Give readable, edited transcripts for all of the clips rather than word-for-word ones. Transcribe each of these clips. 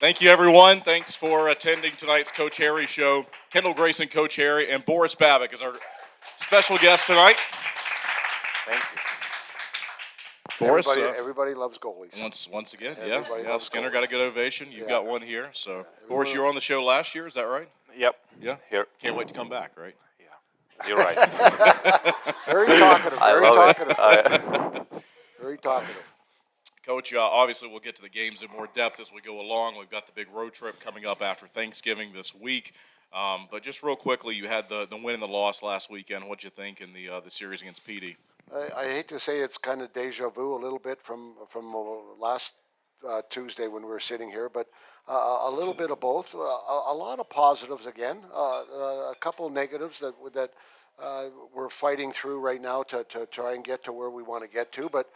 Thank you, everyone. Thanks for attending tonight's Coach Harry show. Kendall, Grayson, Coach Harry, and Boris Babik is our special guest tonight. Thank you. Boris, everybody loves goalies. Once again, Everybody yeah. loves Skinner goalies. got a good ovation. You've got one here. So, Boris, you were on the show last year. Is that right? Yep. Yeah. Here. Can't wait to come back, right? Yeah. You're right. Very talkative. I Very love talkative. Very talkative. Coach, obviously we'll get to the games in more depth as we go along. We've got the big road trip coming up after Thanksgiving this week. But just real quickly, you had the win and the loss last weekend. What'd you think in the series against Pee Dee? I hate to say it's kind of deja vu a little bit from last Tuesday when we were sitting here, but a little bit of both. A lot of positives again. A couple negatives that we're fighting through right now to try and get to where we want to get to. But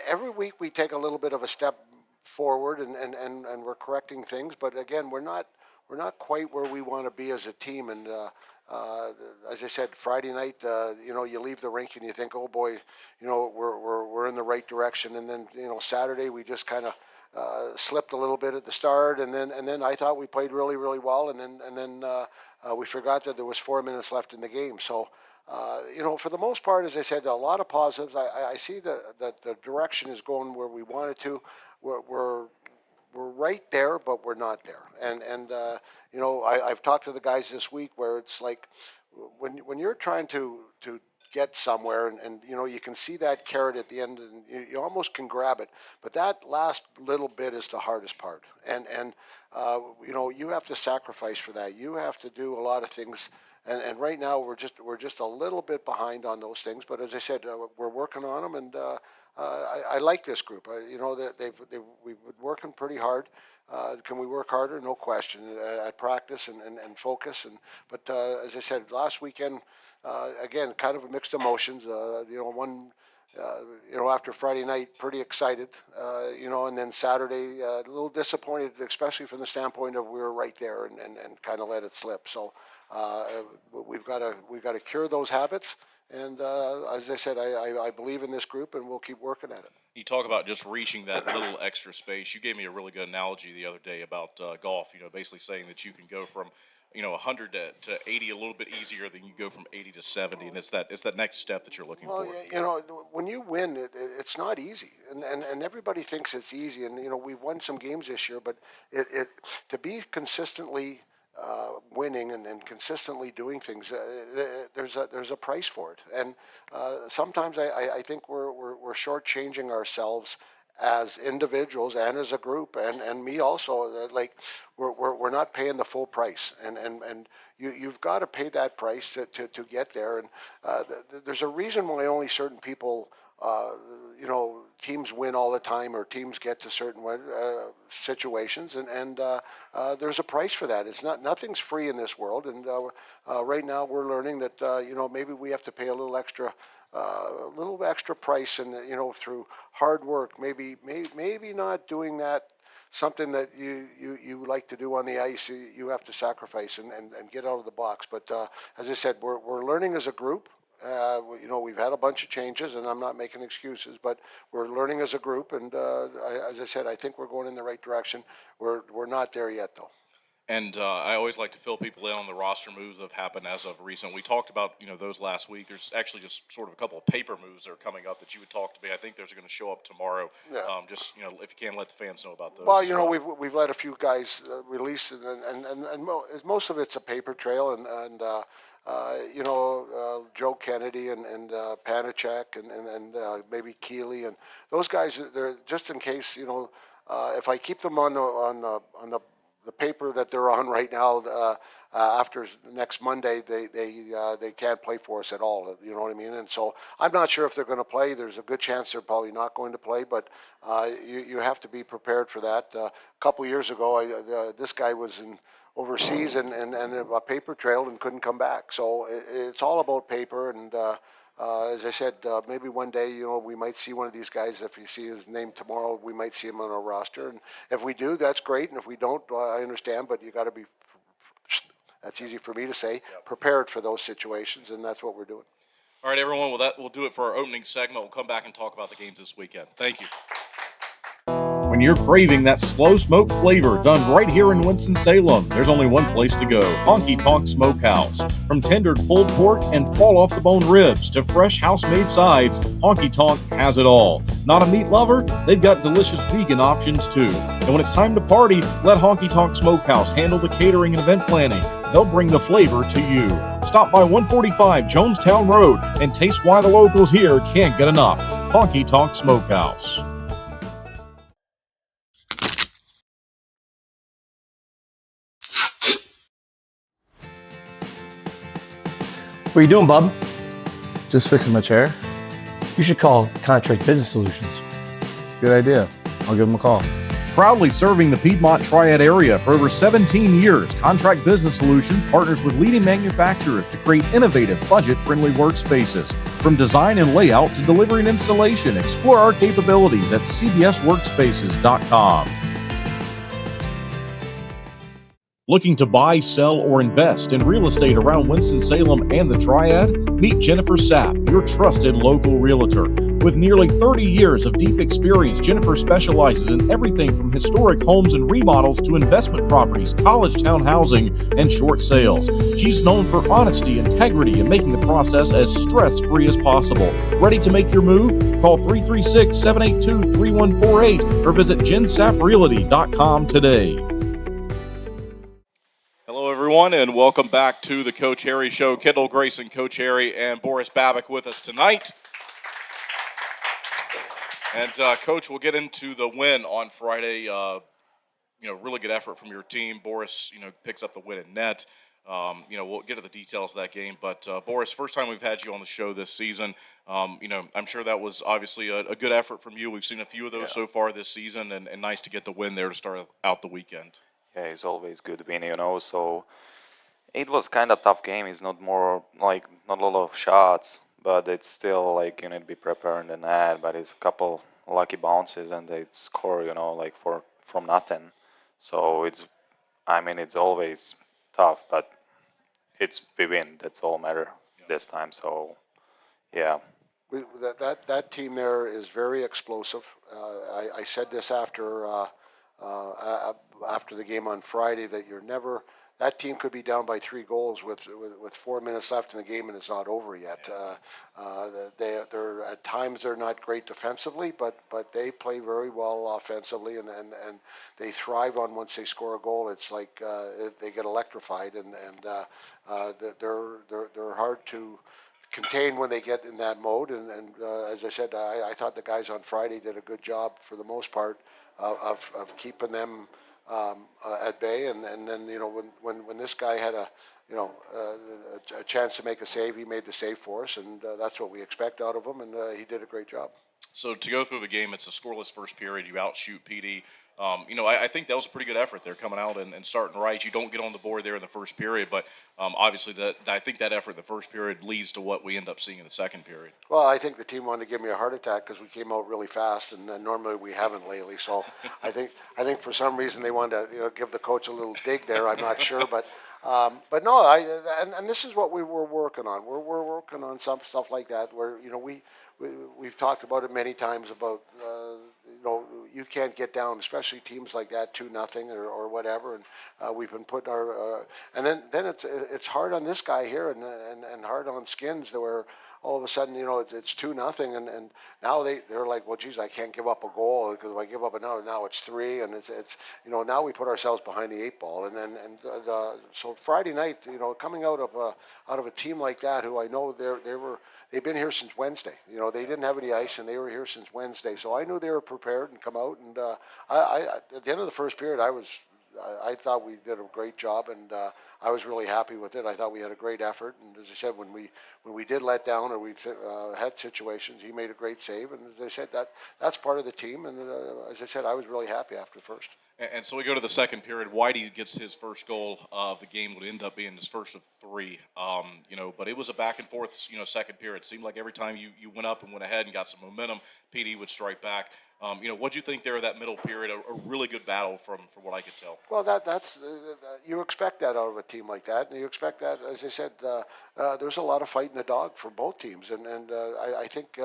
every week we take a little bit of a step forward and we're correcting things. But again, we're not quite where we want to be as a team. And as I said, Friday night, you leave the rink and you think, oh boy, we're in the right direction. And then Saturday we just kind of slipped a little bit at the start, and then I thought we played really, really well, and then we forgot that there was 4 minutes left in the game. So for the most part, as I said, a lot of positives. I see that the direction is going where we want it to. We're right there, but we're not there. And I've talked to the guys this week where it's like when you're trying to get somewhere and you can see that carrot at the end and you almost can grab it, but that last little bit is the hardest part. And you have to sacrifice for that. You have to do a lot of things. And right now we're just a little bit behind on those things. But as I said, we're working on them, and I like this group. We've been working pretty hard. Can we work harder? No question. At practice and focus. But as I said last weekend, again, kind of mixed emotions. After Friday night, pretty excited. And then Saturday, a little disappointed, especially from the standpoint of we were right there and kind of let it slip. So we've got to cure those habits. And as I said, I believe in this group, and we'll keep working at it. You talk about just reaching that little extra space. You gave me a really good analogy the other day about golf. Basically saying that you can go from 100 to 80 a little bit easier than you go from 80 to 70, and it's that next step that you're looking for. When you win, it's not easy, and everybody thinks it's easy. And we've won some games this year, but it to be consistently winning and consistently doing things, there's a price for it. And sometimes I think we're shortchanging ourselves as individuals and as a group, and me also. Like we're not paying the full price, and you've got to pay that price to get there. And there's a reason why only certain people, teams win all the time, or teams get to certain situations, and there's a price for that. Nothing's free in this world, and right now we're learning that maybe we have to pay a little extra price, and through hard work, maybe not doing that. Something that you like to do on the ice, you have to sacrifice and get out of the box. But as I said, we're learning as a group. We've had a bunch of changes, and I'm not making excuses, but we're learning as a group. And as I said, I think we're going in the right direction. We're not there yet, though. And I always like to fill people in on the roster moves that have happened as of recent. We talked about those last week. There's actually just sort of a couple of paper moves that are coming up that you would talk to me. I think those are going to show up tomorrow. Yeah. Just if you can let the fans know about those. Well, we've let a few guys release, and most of it's a paper trail, and Joe Kennedy and Panachek and maybe Keeley, and those guys. They're just in case if I keep them on the paper that they're on right now, after next Monday, they can't play for us at all. You know what I mean? And so I'm not sure if they're going to play. There's a good chance they're probably not going to play, but you have to be prepared for that. A couple years ago, this guy was overseas and a paper trail and couldn't come back. So it's all about paper. And as I said, maybe one day, we might see one of these guys. If you see his name tomorrow, we might see him on our roster. And if we do, that's great. And if we don't, I understand. But you got to be, that's easy for me to say, prepared for those situations. And that's what we're doing. All right, everyone. Well, we'll do it for our opening segment. We'll come back and talk about the games this weekend. Thank you. When When you're craving that slow smoke flavor done right here in Winston-Salem, there's only one place to go, Honky Tonk Smokehouse. From tendered pulled pork and fall-off-the-bone ribs to fresh house-made sides, Honky Tonk has it all. Not a meat lover? They've got delicious vegan options too. And when it's time to party, let Honky Tonk Smokehouse handle the catering and event planning. They'll bring the flavor to you. Stop by 145 Jonestown Road and taste why the locals here can't get enough. Honky Tonk Smokehouse. What are you doing, bub? Just fixing my chair. You should call Contract Business Solutions. Good idea. I'll give them a call. Proudly serving the Piedmont Triad area for over 17 years, Contract Business Solutions partners with leading manufacturers to create innovative, budget-friendly workspaces. From design and layout to delivery and installation, explore our capabilities at cbsworkspaces.com. Looking to buy, sell, or invest in real estate around Winston-Salem and the Triad? Meet Jennifer Sapp, your trusted local realtor. With nearly 30 years of deep experience, Jennifer specializes in everything from historic homes and remodels to investment properties, college town housing, and short sales. She's known for honesty, integrity, and making the process as stress-free as possible. Ready to make your move? Call 336-782-3148 or visit jensaffrealty.com today. Hello, everyone, and welcome back to the Coach Harry Show. Kendall, Grayson, Coach Harry, and Boris Babik with us tonight. And, Coach, we'll get into the win on Friday. Really good effort from your team. Boris, picks up the win in net. We'll get to the details of that game. But, Boris, first time we've had you on the show this season. I'm sure that was obviously a good effort from you. We've seen a few of those so far this season, and nice to get the win there to start out the weekend. Yeah, it's always good win, so it was kind of tough game. It's not more like not a lot of shots, but it's still like you need to be prepared in that. But it's a couple lucky bounces and they score, from nothing. So it's always tough, but we win. That's all matter this time. So yeah. That team there is very explosive. I said this after the game on Friday that that team could be down by 3 goals with 4 minutes left in the game and it's not over yet. They're at times they're not great defensively, but they play very well offensively and they thrive on once they score a goal. It's like they get electrified and they're hard to contain when they get in that mode. And as I said, I thought the guys on Friday did a good job for the most part of keeping them at bay. And then when this guy had a chance to make a save, he made the save for us, and that's what we expect out of him. And he did a great job. So to go through the game, it's a scoreless first period. You outshoot Pee Dee. I think that was a pretty good effort there coming out and starting right. You don't get on the board there in the first period, but obviously I think that effort in the first period leads to what we end up seeing in the second period. Well, I think the team wanted to give me a heart attack because we came out really fast, and normally we haven't lately. So I think for some reason they wanted to give the coach a little dig there. I'm not sure, but no, and this is what we were working on. We're working on some stuff like that where we've talked about it many times about you can't get down, especially teams like that 2-0 or whatever, and we've been putting our and then it's hard on this guy here and hard on Skins where all of a sudden it's 2-0 and now they're like, well, geez, I can't give up a goal because if I give up another, now it's 3 and it's now we put ourselves behind the 8 ball and so Friday night coming out of a team like that who I know they've been here since Wednesday. They didn't have any ice and they were here since Wednesday, so I knew they were prepared and come out. And I at the end of the first period, I thought we did a great job, and I was really happy with it. I thought we had a great effort, and as I said, when we did let down or we had situations, he made a great save, and as I said, that's part of the team. And as I said, I was really happy after the first. And so we go to the second period. Whitey gets his first goal of the game. Would end up being his first of 3. But it was a back and forth, second period. It seemed like every time you went up and went ahead and got some momentum, Pee Dee would strike back. What'd you think there of that middle period? A really good battle from what I could tell. Well, that's you expect that out of a team like that, and you expect that, as I said, there's a lot of fight in the dog for both teams, and I think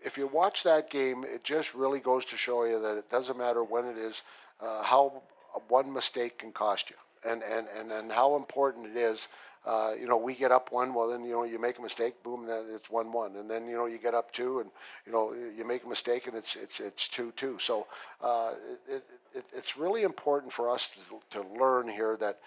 if you watch that game, it just really goes to show you that it doesn't matter when it is, how one mistake can cost you, and how important it is. We get up one, well then, you make a mistake, boom, then it's 1-1, and then, you get up two, and, you make a mistake, and it's 2-2. So it's really important for us to learn here that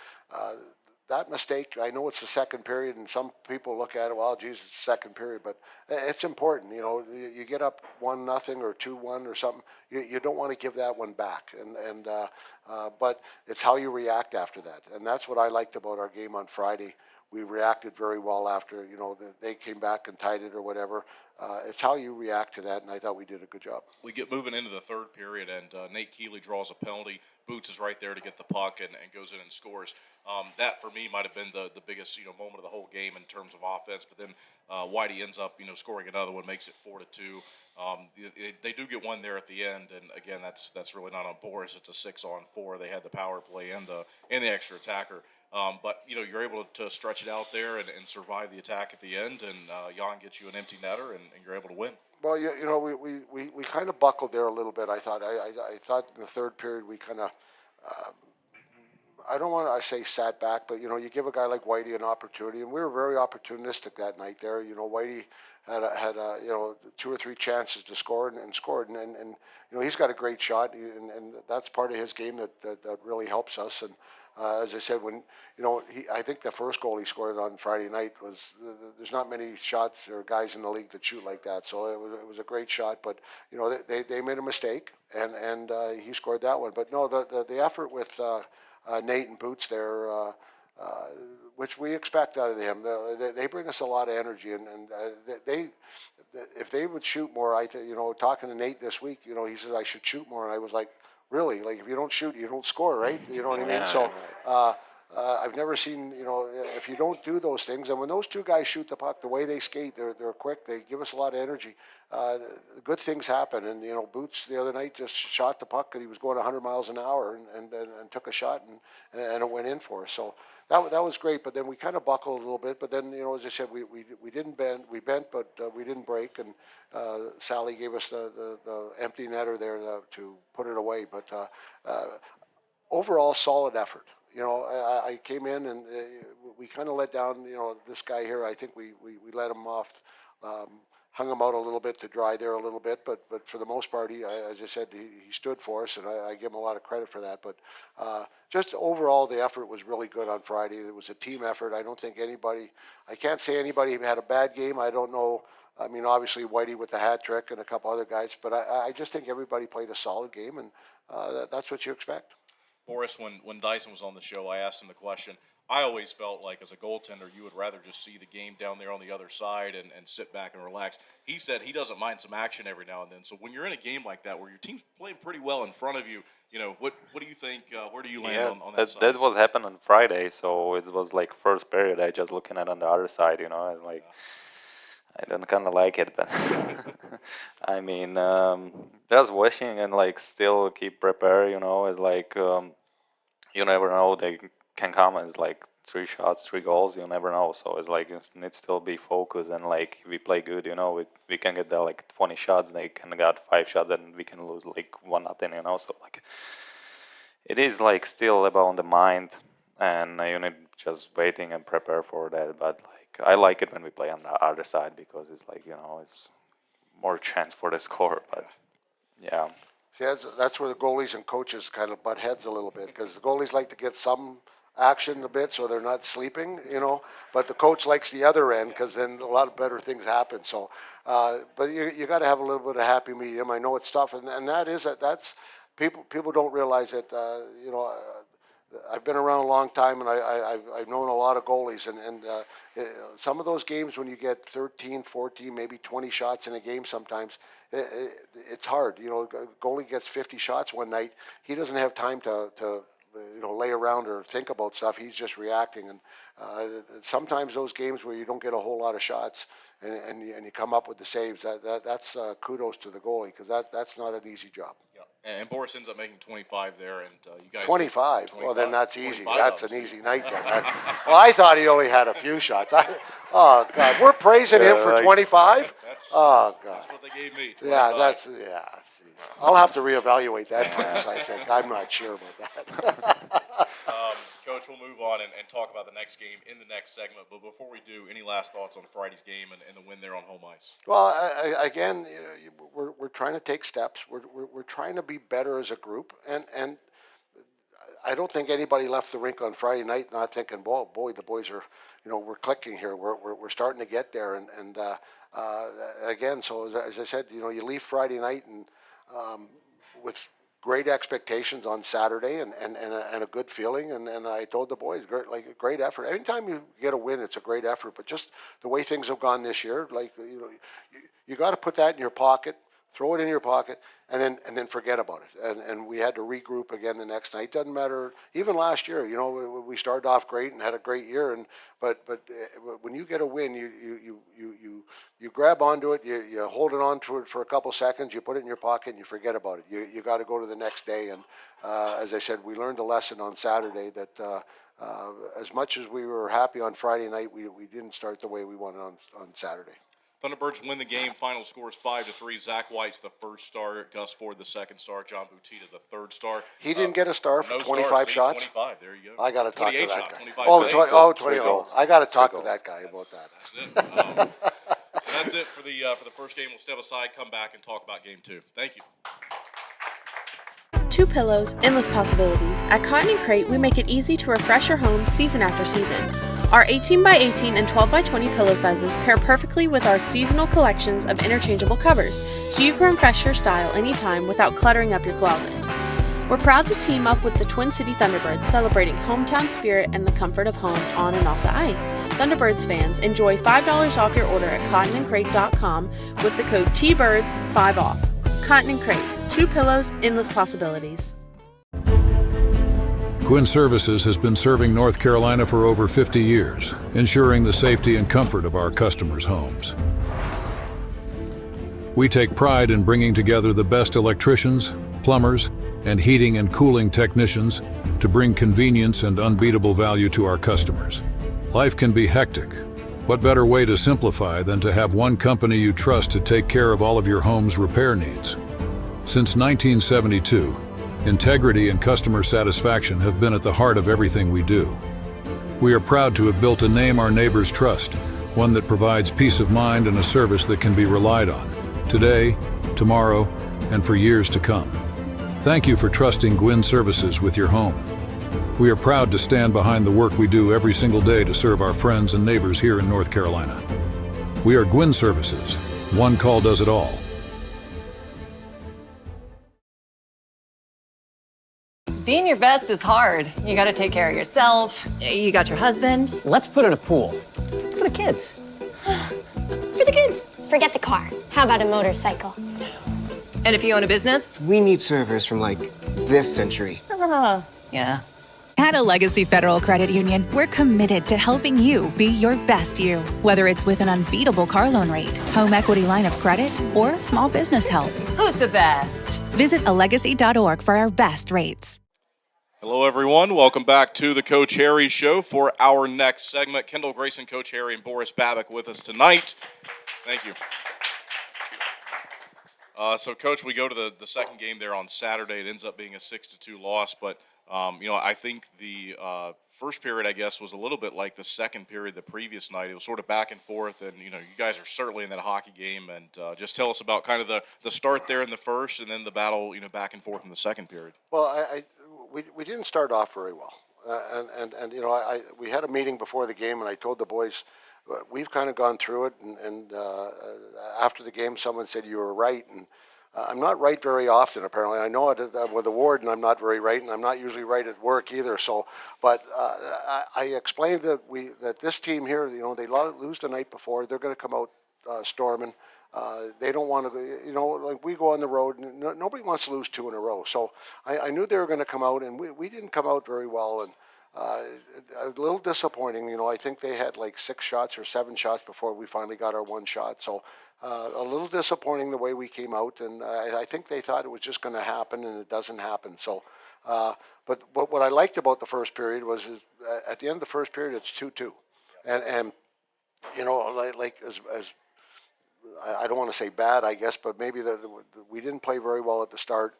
that mistake, I know it's the second period, and some people look at it, well, geez, it's the second period, but it's important. You get up 1-0 or 2-1 or something, you don't want to give that one back, but it's how you react after that, and that's what I liked about our game on Friday. We reacted very well after, they came back and tied it or whatever. It's how you react to that, and I thought we did a good job. We get moving into the third period, and Nate Keeley draws a penalty. Boots is right there to get the puck and goes in and scores. That, for me, might have been the biggest moment of the whole game in terms of offense. But then Whitey ends up scoring another one, makes it 4-2. They do get one there at the end, and again, that's really not on Boris. It's a 6-on-4. They had the power play and the extra attacker. But you're able to stretch it out there and survive the attack at the end, and Jan gets you an empty netter, and you're able to win. Well, we kind of buckled there a little bit. I thought in the third period we kind of, I don't want to say sat back, but you give a guy like Whitey an opportunity, and we were very opportunistic that night there. Whitey had 2 or 3 chances to score and scored, and he's got a great shot, and that's part of his game that really helps us. And as I said, when I think the first goal he scored on Friday night was, there's not many shots or guys in the league that shoot like that. So it was a great shot, but they made a mistake, and he scored that one. But no, the effort with Nate and Boots there, which we expect out of them, they bring us a lot of energy, and they if they would shoot more, talking to Nate this week, he said I should shoot more, and I was like, really? Like, if you don't shoot, you don't score, right? You know what I mean? So I've never seen, if you don't do those things, and when those two guys shoot the puck, the way they skate, they're quick, they give us a lot of energy. Good things happen, and Boots the other night just shot the puck, and he was going 100 miles an hour, and took a shot, and it went in for us. So that was great. But then we kind of buckled a little bit. But then as I said, we didn't bend, we bent, but we didn't break. And Sally gave us the empty netter there to put it away. But overall, solid effort. I came in and we kind of let down, this guy here. I think we let him off, hung him out a little bit to dry there a little bit. But for the most part, as I said, he stood for us, and I give him a lot of credit for that. But just overall, the effort was really good on Friday. It was a team effort. I don't think I can't say anybody had a bad game. I don't know. I mean, obviously, Whitey with the hat trick and a couple other guys. But I just think everybody played a solid game, and that's what you expect. Boris, when Dyson was on the show, I asked him the question. I always felt like as a goaltender, you would rather just see the game down there on the other side and sit back and relax. He said he doesn't mind some action every now and then. So when you're in a game like that where your team's playing pretty well in front of you, what do you think? Where do you land on that side? That was happened on Friday, so it was like first period. I just looking at on the other side, and like. Yeah. I don't kind of like it, but I mean, just wishing and like still keep prepare. It's like you never know, they can come as like 3 shots, 3 goals. You never know, so it's like you need to still be focused, and like if we play good, we can get there like 20 shots. They can get 5 shots, and we can lose like 1-0. So like it is like still about the mind, and you need just waiting and prepare for that, but. I like it when we play on the other side because it's like, it's more chance for the score. But, yeah. See, that's where the goalies and coaches kind of butt heads a little bit, because the goalies like to get some action a bit so they're not sleeping, but the coach likes the other end because then a lot of better things happen. So, but you got to have a little bit of happy medium. I know it's tough, and that's people don't realize that, I've been around a long time, and I've known a lot of goalies, and some of those games when you get 13, 14, maybe 20 shots in a game sometimes, it's hard. Goalie gets 50 shots one night. He doesn't have time to lay around or think about stuff. He's just reacting, and sometimes those games where you don't get a whole lot of shots and you come up with the saves, that's kudos to the goalie, because that's not an easy job. Yeah. And Boris ends up making 25 there, and you guys 25. Well, then that's easy. That's an easy night then. Well, I thought he only had a few shots. Oh God, we're praising him for 25. Oh, God. That's what they gave me. Yeah, 25. yeah. Geez. I'll have to reevaluate that price, I think. I'm not sure about that. Coach, we'll move on and talk about the next game in the next segment. But before we do, any last thoughts on Friday's game and the win there on home ice? Well, again, we're trying to take steps. We're trying to be better as a group, and I don't think anybody left the rink on Friday night not thinking, boy, the boys are, we're clicking here. We're starting to get there, and again, so as I said, you leave Friday night and with great expectations on Saturday and a good feeling, and I told the boys, a great effort. Anytime you get a win, it's a great effort. But just the way things have gone this year, you got to put that in your pocket. Throw it in your pocket, and then forget about it. And we had to regroup again the next night. Doesn't matter. Even last year, we started off great and had a great year. But when you get a win, you grab onto it. You hold it on to it for a couple seconds. You put it in your pocket and you forget about it. You got to go to the next day. And as I said, we learned a lesson on Saturday that as much as we were happy on Friday night, we didn't start the way we wanted on Saturday. Thunderbirds win the game. Final score is 5-3. Zach White's the first star. Gus Ford the second star. John Butita the third star. He didn't get a star for no 25 stars. shots? 25. There you go. I got to talk to 28 that shots, guy. 25 Oh, saves. 20. goals. I got to talk to that guy about that. That's it. So that's it for the first game. We'll step aside, come back, and talk about game two. Thank you. Two pillows, endless possibilities. At Cotton and Crate, we make it easy to refresh your home season after season. Our 18 by 18 and 12 by 20 pillow sizes pair perfectly with our seasonal collections of interchangeable covers, so you can refresh your style anytime without cluttering up your closet. We're proud to team up with the Twin City Thunderbirds, celebrating hometown spirit and the comfort of home on and off the ice. Thunderbirds fans, enjoy $5 off your order at cottonandcrate.com with the code TBIRDS5 off. Cotton and Crate, two pillows, endless possibilities. Gwin Services has been serving North Carolina for over 50 years, ensuring the safety and comfort of our customers' homes. We take pride in bringing together the best electricians, plumbers, and heating and cooling technicians to bring convenience and unbeatable value to our customers. Life can be hectic. What better way to simplify than to have one company you trust to take care of all of your home's repair needs? Since 1972, integrity and customer satisfaction have been at the heart of everything we do. We are proud to have built a name our neighbors trust, one that provides peace of mind and a service that can be relied on, today, tomorrow, and for years to come. Thank you for trusting Gwin Services with your home. We are proud to stand behind the work we do every single day to serve our friends and neighbors here in North Carolina. We are Gwin Services. One call does it all. Being your best is hard. You gotta take care of yourself. You got your husband. Let's put in a pool. For the kids. For the kids. Forget the car. How about a motorcycle? And if you own a business? We need servers from like this century. Yeah. At a Legacy Federal Credit Union, we're committed to helping you be your best you. Whether it's with an unbeatable car loan rate, home equity line of credit, or small business help. Who's the best? Visit alegacy.org for our best rates. Hello, everyone. Welcome back to the Coach Harry Show for our next segment. Kendall, Grayson, Coach Harry, and Boris Babik with us tonight. Thank you. So, Coach, we go to the second game there on Saturday. It ends up being a 6-2 loss, but I think the first period, I guess, was a little bit like the second period the previous night. It was sort of back and forth, and, you guys are certainly in that hockey game. And just tell us about kind of the start there in the first and then the battle, back and forth in the second period. Well, we didn't start off very well, and we had a meeting before the game, and I told the boys we've kind of gone through it, and after the game, someone said you were right, and I'm not right very often. Apparently, I know it with the warden. I'm not very right, and I'm not usually right at work either. So, but I explained that this team here, they lose the night before, they're going to come out storming. They don't want to, like we go on the road, nobody wants to lose two in a row. So I knew they were going to come out, and we didn't come out very well, and a little disappointing. I think they had like 6 shots or 7 shots before we finally got our one shot. So a little disappointing the way we came out, and I think they thought it was just going to happen, and it doesn't happen. So, but what I liked about the first period was at the end of the first period, it's 2-2, and like as I don't want to say bad, I guess, but maybe we didn't play very well at the start.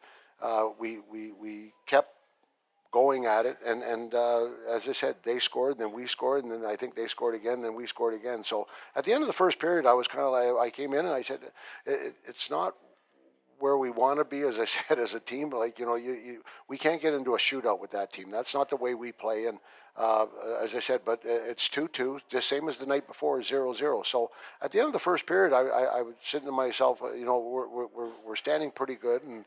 We kept going at it, and as I said, they scored, then we scored, and then I think they scored again, then we scored again. So at the end of the first period, I was kind of like, I came in and I said, it's not where we want to be, as I said, as a team. Like, we can't get into a shootout with that team. That's not the way we play. And as I said, but it's 2-2, just same as the night before, 0-0. So at the end of the first period, I was sitting to myself, we're standing pretty good, and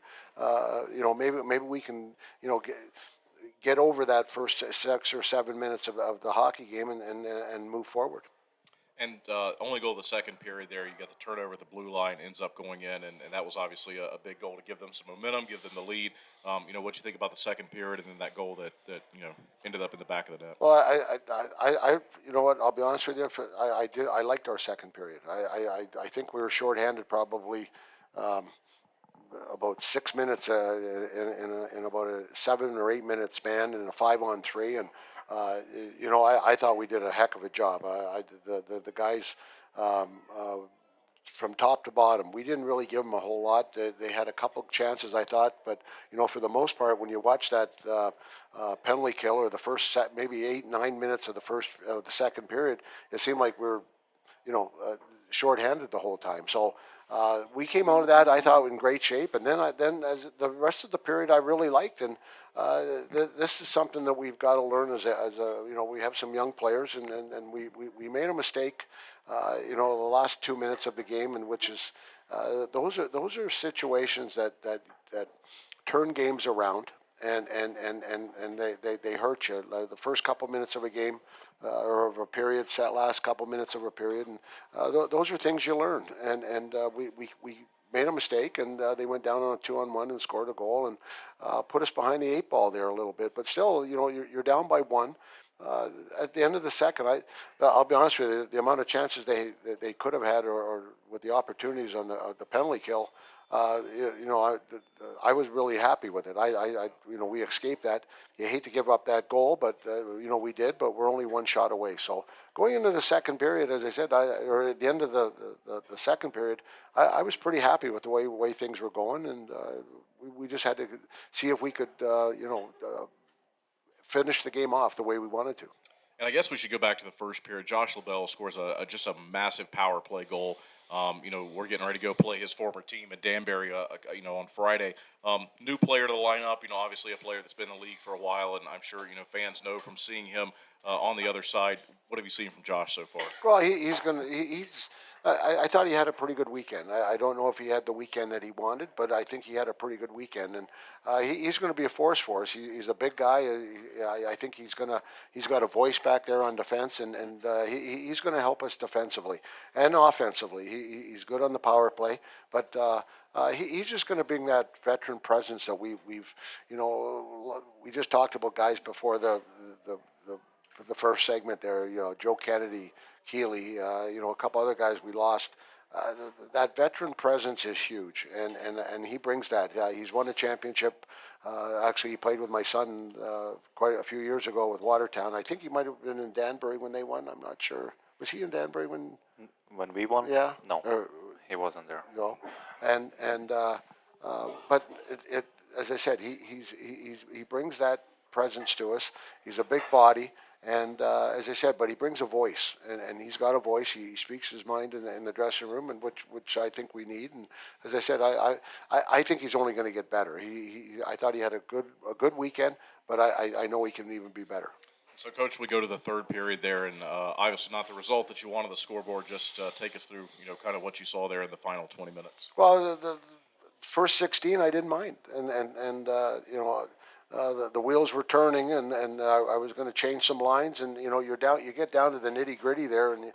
maybe we can, get over that first 6 or 7 minutes of the hockey game and move forward. And only goal of the second period there, you got the turnover at the blue line, ends up going in, and that was obviously a big goal to give them some momentum, give them the lead. What you think about the second period and then that goal that ended up in the back of the net? Well, I you know what? I'll be honest with you. I liked our second period. I think we were shorthanded probably about 6 minutes in about a 7 or 8 minute span in a 5-on-3, and I thought we did a heck of a job. The guys from top to bottom, we didn't really give them a whole lot. They had a couple chances, I thought, but for the most part, when you watch that penalty kill or the first set, maybe 8-9 minutes of the second period, it seemed like we were shorthanded the whole time. So we came out of that, I thought, in great shape. And then as the rest of the period, I really liked. And this is something that we've got to learn as we have some young players, and we made a mistake, the last 2 minutes of the game, and which is those are situations that turn games around. And they hurt you. The first couple minutes of a game or of a period, that last couple minutes of a period, and those are things you learn. And we made a mistake, and they went down on a 2-on-1 and scored a goal and put us behind the 8 ball there a little bit. But still, you're down by 1. At the end of the second, I'll be honest with you, the amount of chances they could have had, or with the opportunities on the penalty kill. I was really happy with it. We escaped that. You hate to give up that goal, but we did. But we're only 1 shot away. So going into the second period, as I said, or at the end of the second period, I was pretty happy with the way things were going, and we just had to see if we could, finish the game off the way we wanted to. And I guess we should go back to the first period. Josh LaBelle scores just a massive power play goal. We're getting ready to go play his former team at Danbury, on Friday. New player to the lineup, obviously a player that's been in the league for a while, and I'm sure, fans know from seeing him on the other side. What have you seen from Josh so far? Well, I thought he had a pretty good weekend. I don't know if he had the weekend that he wanted, but I think he had a pretty good weekend, and he's going to be a force for us. He's a big guy. I think he's got a voice back there on defense, and he's going to help us defensively and offensively. He's good on the power play, but he's just going to bring that veteran presence that we just talked about guys before the first segment there. Joe Kennedy, Keeley, a couple other guys we lost. That veteran presence is huge, and he brings that. He's won a championship. Actually, he played with my son quite a few years ago with Watertown. I think he might have been in Danbury when they won. I'm not sure. Was he in Danbury when we won? Yeah. No, he wasn't there. No, but it as I said, he brings that presence to us. He's a big body. And as I said, but he brings a voice, and he's got a voice. He speaks his mind in the dressing room, and which I think we need. And as I said, I think he's only going to get better. I thought he had a good weekend, but I know he can even be better. So, Coach, we go to the third period there, and obviously not the result that you want on the scoreboard. Just take us through, kind of what you saw there in the final 20 minutes. Well, the first 16, I didn't mind, and the wheels were turning, and I was going to change some lines, and you get down to the nitty gritty there, and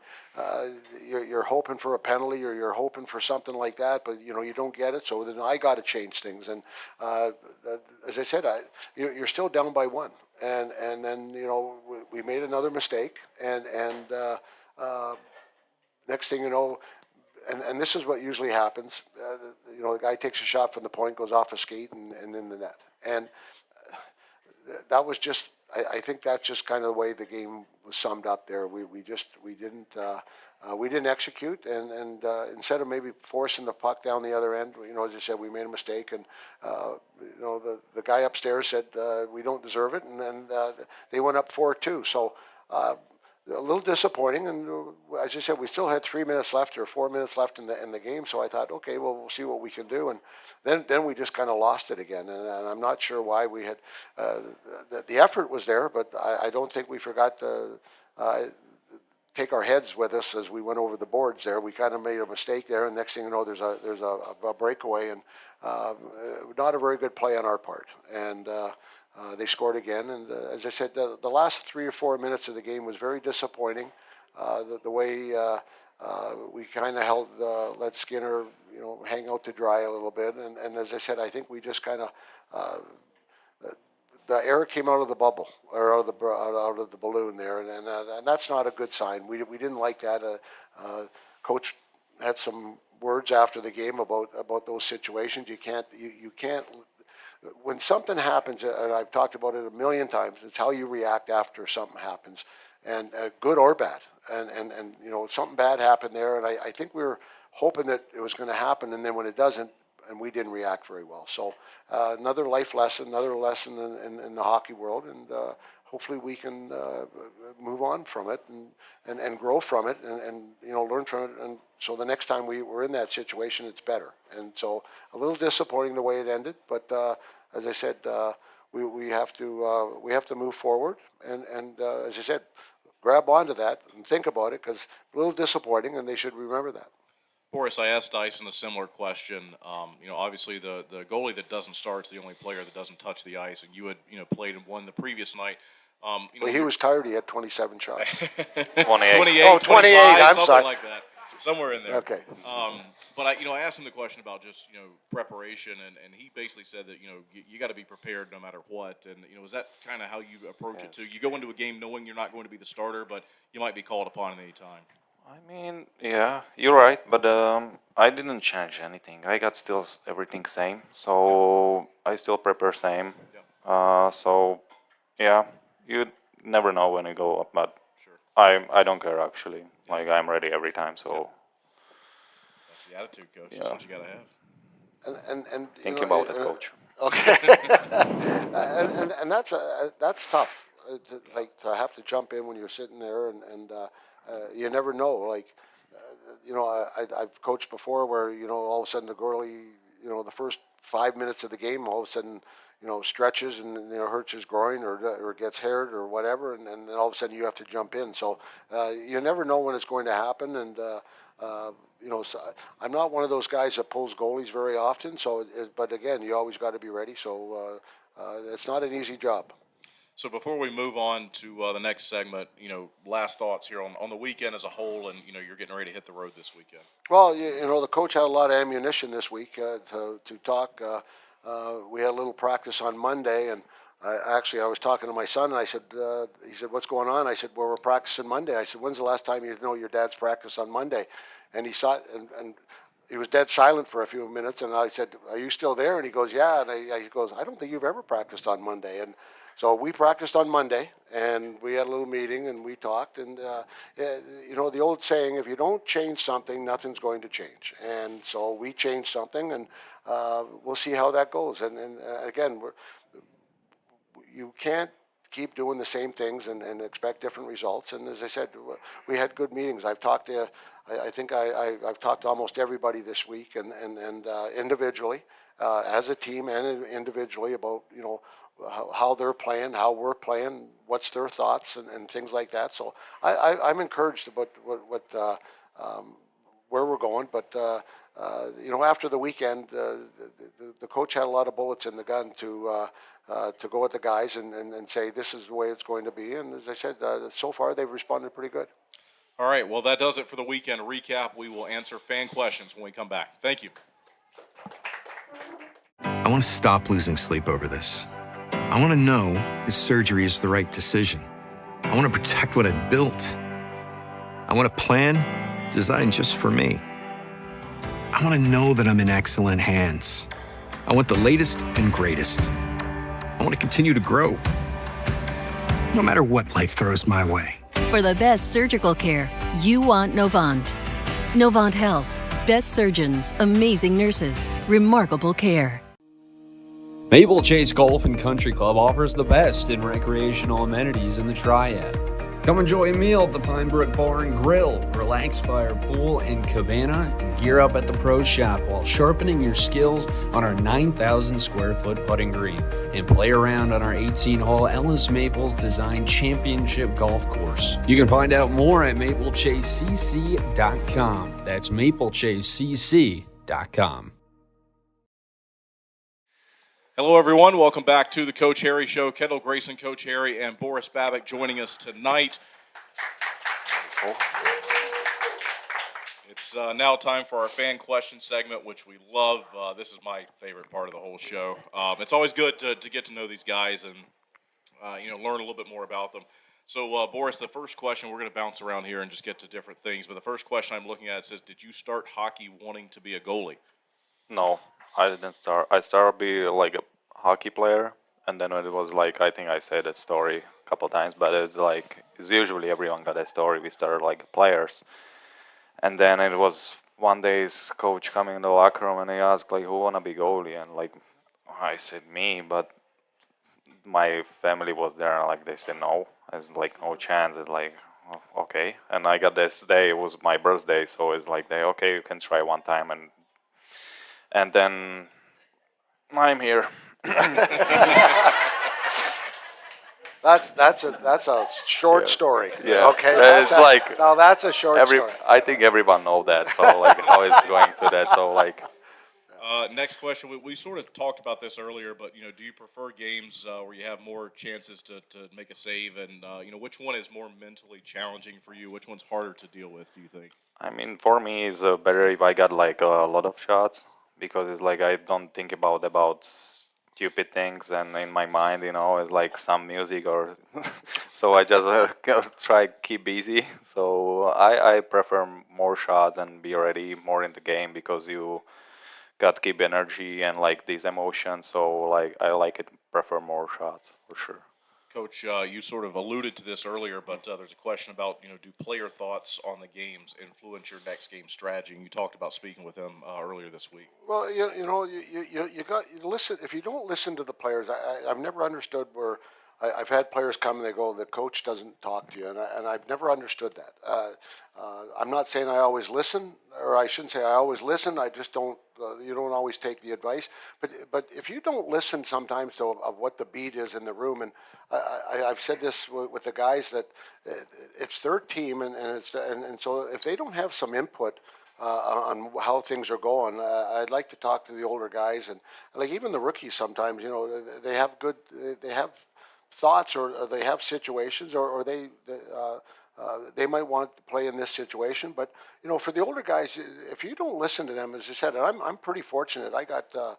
you're hoping for a penalty, or you're hoping for something like that, but you don't get it. So then I got to change things, and as I said, you're still down by 1, and then we made another mistake, and next thing you know. And this is what usually happens. The guy takes a shot from the point, goes off a skate, and in the net. And that was just I think that's just kind of the way the game was summed up there. We didn't execute, and instead of maybe forcing the puck down the other end, as I said, we made a mistake, and the guy upstairs said we don't deserve it, and then they went up 4-2. So a little disappointing, and as I said, we still had 3 minutes left or 4 minutes left in the game. So I thought, okay, well, we'll see what we can do, and then we just kind of lost it again, and I'm not sure why. We had the effort was there, but I don't think we forgot to take our heads with us as we went over the boards there. We kind of made a mistake there, and next thing you know, there's a breakaway, and not a very good play on our part, and they scored again. And as I said, the last 3 or 4 minutes of the game was very disappointing. The way we kind of let Skinner, hang out to dry a little bit, and as I said, I think we just kind of the air came out of the bubble, or out of the balloon there, and that's not a good sign. We didn't like that. Coach had some words after the game about those situations. You can't. When something happens, and I've talked about it a million times, it's how you react after something happens, and good or bad. And something bad happened there, and I think we were hoping that it was going to happen, and then when it doesn't, and we didn't react very well. So another life lesson, another lesson in the hockey world, and hopefully we can move on from it and grow from it and learn from it. And so the next time we're in that situation, it's better. And so a little disappointing the way it ended, but as I said, we have to move forward and as I said, grab onto that and think about it, because a little disappointing, and they should remember that. Boris, I asked Dyson a similar question. Obviously the goalie that doesn't start is the only player that doesn't touch the ice, and you had played and won the previous night. Well, he was tired. He had 27 shots. 28. 28. Oh, 28. I'm something sorry. like that. Somewhere in there. Okay. But I asked him the question about just preparation, and he basically said that you got to be prepared no matter what. And is that kind of how you approach it too? You go into a game knowing you're not going to be the starter, but you might be called upon at any time. I mean, yeah, you're right, but I didn't change anything. I got still everything same, so I still prepare same. Yeah. So yeah, you never know when you go up, but Sure. I don't care actually. Like, I'm ready every time. So That's the attitude, coach. Yeah. That's what you got to have. And think about it, coach. Okay. and that's tough. To have to jump in when you're sitting there, and you never know. Like, I've coached before where all of a sudden the goalie, the first 5 minutes of the game, all of a sudden stretches and hurts his groin or gets haired or whatever, and then all of a sudden you have to jump in. So you never know when it's going to happen, and so I'm not one of those guys that pulls goalies very often. So, but again, you always got to be ready. So it's not an easy job. So before we move on to the next segment, last thoughts here on the weekend as a whole, and you're getting ready to hit the road this weekend. Well, the coach had a lot of ammunition this week to talk. We had a little practice on Monday, and I was talking to my son, and I said, he said, "What's going on?" I said, "Well, we're practicing Monday." I said, "When's the last time you know your dad's practice on Monday?" And he saw it, and he was dead silent for a few minutes, and I said, "Are you still there?" And he goes, "Yeah." And he goes, "I don't think you've ever practiced on Monday." And so we practiced on Monday, and we had a little meeting, and we talked. And the old saying, if you don't change something, nothing's going to change. And so we changed something, and we'll see how that goes. And again, you can't keep doing the same things and expect different results. And as I said, we had good meetings. I've talked to, I think I've talked to almost everybody this week, and individually, as a team and individually, about how they're playing, how we're playing, what's their thoughts, and things like that. So I'm encouraged about where we're going. But after the weekend, the coach had a lot of bullets in the gun to go with the guys and say this is the way it's going to be. And as I said, so far they've responded pretty good. All right, well, that does it for the weekend recap. We will answer fan questions when we come back. Thank you. I want to stop losing sleep over this. I want to know that surgery is the right decision. I want to protect what I've built. I want a plan designed just for me. I want to know that I'm in excellent hands. I want the latest and greatest. I want to continue to grow. no matter what life throws my way. For the best surgical care, you want Novant. Novant Health. Best surgeons, amazing nurses, remarkable care. Maple Chase Golf and Country Club offers the best in recreational amenities in the Triad. Come enjoy a meal at the Pine Brook Bar and Grill, relax by our pool and cabana, and gear up at the Pro Shop while sharpening your skills on our 9,000 square foot putting green, and play around on our 18-hole Ellis Maples Design Championship Golf Course. You can find out more at maplechasecc.com. That's maplechasecc.com. Hello, everyone. Welcome back to the Coach Harry Show. Kendall, Grayson, Coach Harry, and Boris Babik joining us tonight. It's now time for our fan question segment, which we love. This is my favorite part of the whole show. It's always good to get to know these guys and learn a little bit more about them. So, Boris, the first question, we're going to bounce around here and just get to different things. But the first question I'm looking at says, did you start hockey wanting to be a goalie? No, I didn't start. I started be like a hockey player, and then it was like, I think I said that story a couple times, but it's usually everyone got a story. We started like players, and then it was one day's coach coming in the locker room and he asked like, who wanna be goalie? And like I said me, but my family was there and like they said no. It's like no chance. It's like okay, and I got this day. It was my birthday, so it's like okay, you can try one time, and then I'm here. That's a short story. Yeah. Okay. It's like no, that's a short story. I think everyone know that. So like how it's going to that. So like. Next question. We sort of talked about this earlier, but do you prefer games where you have more chances to make a save, and which one is more mentally challenging for you? Which one's harder to deal with? Do you think? I mean, for me, it's better if I got like a lot of shots, because it's like I don't think about stupid things, and in my mind, it's like some music or so I just try keep busy. So I prefer more shots and be ready more in the game, because you got to keep energy and like these emotions. So like I like it, prefer more shots for sure. Coach, you sort of alluded to this earlier, but there's a question about, do player thoughts on the games influence your next game strategy? And you talked about speaking with them earlier this week. Well, you got to listen. If you don't listen to the players, I've never understood where I've had players come and they go, the coach doesn't talk to you, and I've never understood that. I'm not saying I always listen, or I shouldn't say I always listen. I just don't. You don't always take the advice, but if you don't listen sometimes of what the beat is in the room, and I've said this with the guys that it's their team, and so if they don't have some input on how things are going, I'd like to talk to the older guys, and like even the rookies sometimes, they have thoughts, or they have situations, or they might want to play in this situation. But for the older guys, if you don't listen to them, as I said, and I'm pretty fortunate. I got a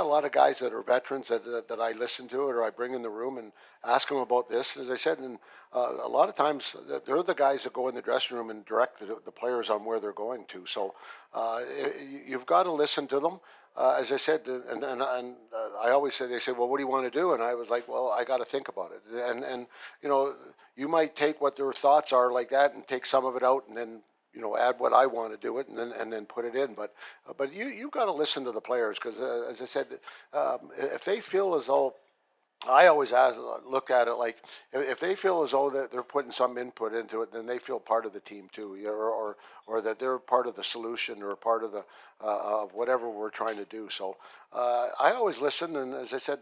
lot of guys that are veterans that I listen to, or I bring in the room and ask them about this. As I said, and a lot of times they're the guys that go in the dressing room and direct the players on where they're going to. So you've got to listen to them. As I said, and I always say, they say, well, what do you want to do? And I was like, well, I got to think about it. And you might take what their thoughts are like that and take some of it out, and then add what I want to do it, and then put it in. But you've got to listen to the players, because as I said, if they feel as though, I always look at it like, if they feel as though that they're putting some input into it, then they feel part of the team too, or that they're part of the solution, or part of the of whatever we're trying to do. So I always listen, and as I said,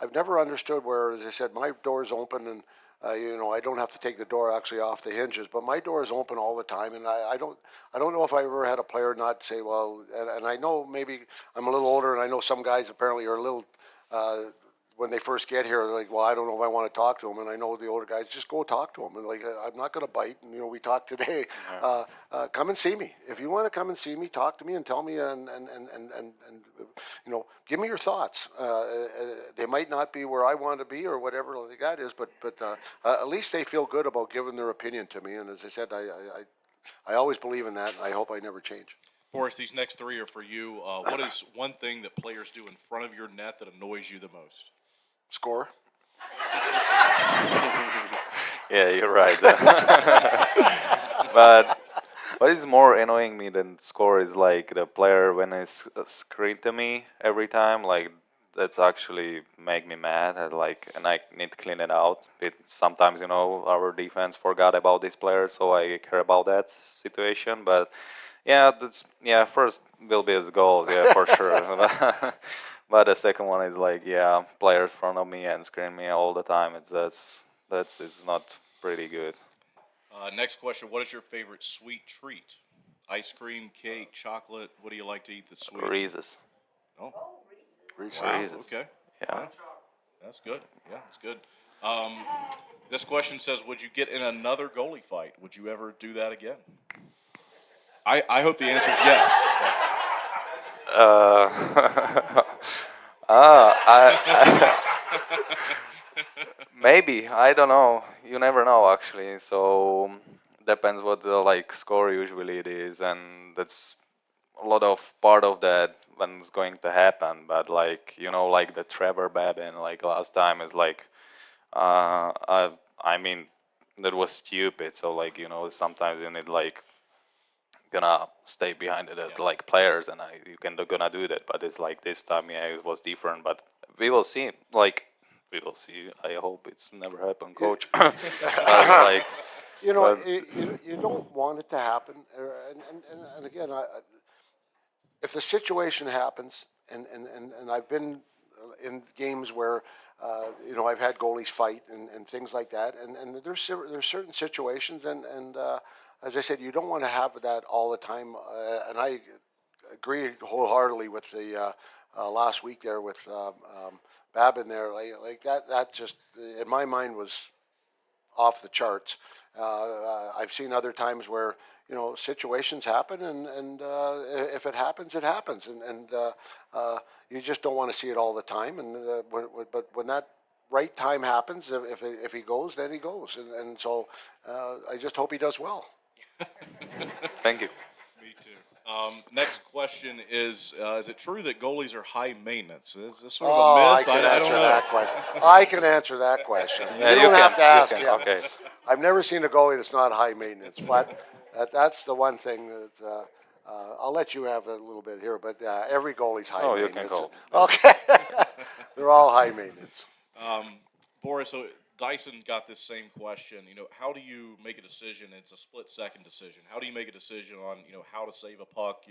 I've never understood where, as I said, my door's open, and I don't have to take the door actually off the hinges, but my door is open all the time, and I don't know if I ever had a player not say, well, and I know maybe I'm a little older, and I know some guys apparently are a little. When they first get here, they're like, well, I don't know if I want to talk to them. And I know the older guys, just go talk to them. And like, I'm not going to bite. And, we talked today. Come and see me. If you want to come and see me, talk to me and tell me, and give me your thoughts. They might not be where I want to be, or whatever like that is, but at least they feel good about giving their opinion to me. And as I said, I always believe in that, and I hope I never change. Boris, these next three are for you. What is one thing that players do in front of your net that annoys you the most? Score. Yeah, you're right. but what is more annoying me than score is like the player when it's screen to me every time. Like that's actually make me mad. And I need to clean it out. Sometimes our defense forgot about this player, so I care about that situation. But yeah, first will be his goal, yeah, for sure. But the second one is like, yeah, players in front of me and screen me all the time. It's not pretty good. Next question: what is your favorite sweet treat? Ice cream, cake, chocolate. What do you like to eat that's sweet? Reese's. Oh, Reese's. wow. Reese's. Okay. Yeah. That's good. Yeah, that's good. This question says, would you get in another goalie fight? Would you ever do that again? I hope the answer is yes. Maybe, I don't know. You never know, actually. So depends what the score usually it is, and that's a lot of part of that when it's going to happen. But like the Trevor Babin last time is I mean that was stupid. So sometimes you need gonna stay behind the players, and you can gonna do that. But it's like this time, yeah, it was different. But we will see. We will see. I hope it's never happen, coach. But, you don't want it to happen. And again, if the situation happens, and I've been in games where I've had goalies fight and things like that, and there's certain situations, and as I said, you don't want to have that all the time. And I agree wholeheartedly with the last week there with Babin there, like that just in my mind was off the charts. I've seen other times where situations happen, and if it happens, it happens, and you just don't want to see it all the time. And but when that right time happens, if he goes, then he goes, and so I just hope he does well. Thank you. Me too. Next question is it true that goalies are high maintenance? Is this sort of a myth? I can answer don't know. that question. I can answer that question. Yeah, you don't have to ask can, him. okay. I've never seen a goalie that's not high maintenance, but that's the one thing that I'll let you have a little bit here. But every goalie's high maintenance. You can go. Okay, they're all high maintenance. Boris, so Dyson got this same question. How do you make a decision? It's a split-second decision. How do you make a decision on, how to save a puck?